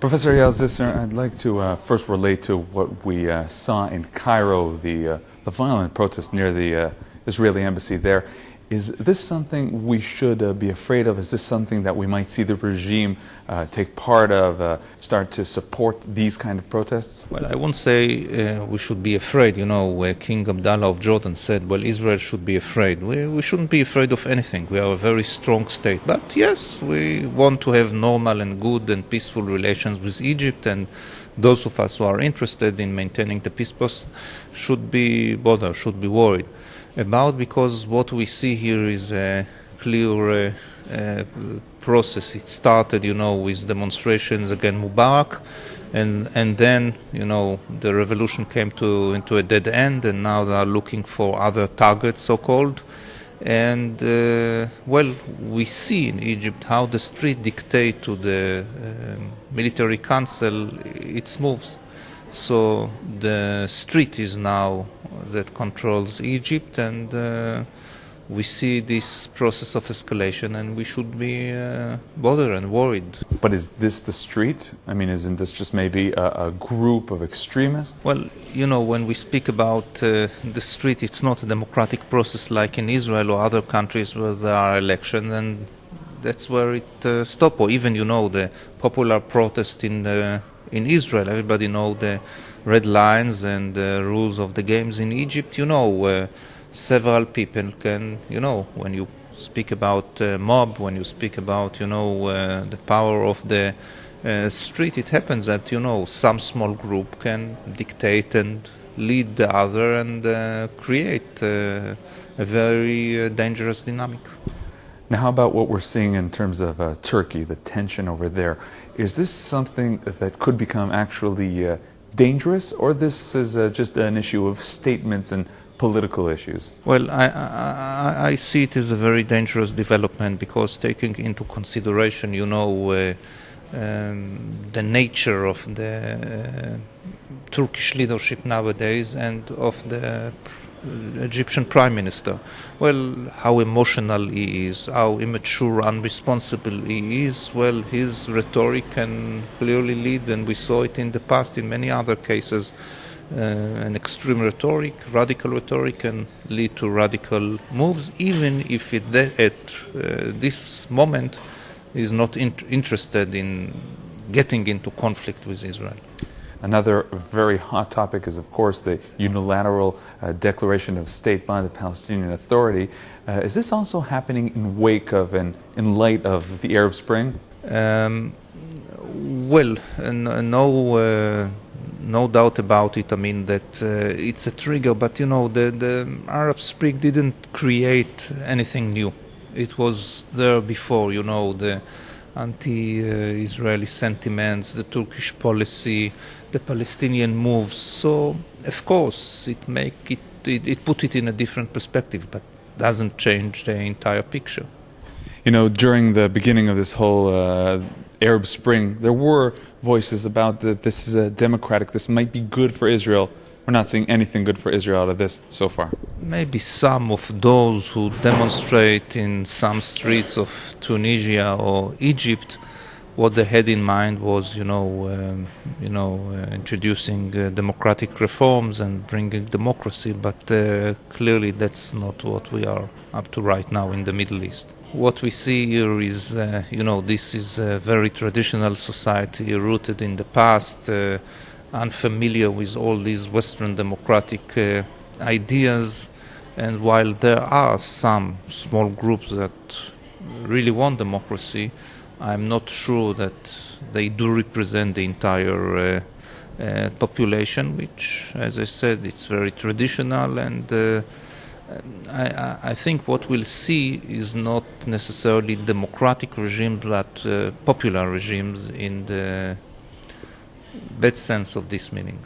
Professor Eyal Zisser, I'd like to first relate to what we saw in Cairo, the violent protest near the Israeli embassy there. Is this something we should be afraid of? Is this something that we might see the regime take part of, start to support these kind of protests? Well, I won't say we should be afraid. You know, King Abdullah of Jordan said, well, Israel should be afraid. We shouldn't be afraid of anything. We are a very strong state. But yes, we want to have normal and good and peaceful relations with Egypt, and those of us who are interested in maintaining the peace process should be bothered, should be worried about, because what we see here is a clear process. It started, you know, with demonstrations against Mubarak, and then, you know, the revolution came into a dead end, and now they are looking for other targets, so-called. And well, we see in Egypt how the street dictate to the military council its moves. So the street is now that controls Egypt, and we see this process of escalation, and we should be bothered and worried. But is this the street? I mean, isn't this just maybe a group of extremists? Well, you know, when we speak about the street, it's not a democratic process like in Israel or other countries where there are elections, and that's where it stops. Or even, you know, the popular protest in Israel, everybody know the red lines and the rules of the games. In Egypt, you know, several people can, you know, when you speak about mob, when you speak about, you know, the power of the street, it happens that, you know, some small group can dictate and lead the other, and create a very dangerous dynamic. Now, how about what we're seeing in terms of Turkey, the tension over there? Is this something that could become actually dangerous, or this is just an issue of statements and political issues? Well, I see it as a very dangerous development, because taking into consideration, you know, the nature of the Turkish leadership nowadays and of the Egyptian Prime Minister. Well, how emotional he is, how immature, unresponsible he is. Well, his rhetoric can clearly lead, and we saw it in the past in many other cases. An extreme rhetoric, radical rhetoric, can lead to radical moves, even if it at this moment is not interested in getting into conflict with Israel. Another very hot topic is, of course, the unilateral declaration of state by the Palestinian Authority. Is this also happening in wake of and in light of the Arab Spring? Well, no doubt about it. I mean that it's a trigger, but you know, the Arab Spring didn't create anything new. It was there before, you know, the anti-Israeli sentiments, the Turkish policy, the Palestinian moves. So, of course, it put it in a different perspective, but doesn't change the entire picture. You know, during the beginning of this whole Arab Spring, there were voices about that this is democratic, this might be good for Israel. We're not seeing anything good for Israel out of this so far. Maybe some of those who demonstrate in some streets of Tunisia or Egypt, what they had in mind was, introducing democratic reforms and bringing democracy, but clearly that's not what we are up to right now in the Middle East. What we see here is, this is a very traditional society rooted in the past, unfamiliar with all these Western democratic ideas, and while there are some small groups that really want democracy, I'm not sure that they do represent the entire population, which, as I said, it's very traditional, and I think what we'll see is not necessarily democratic regimes, but popular regimes in the bad sense of this meaning.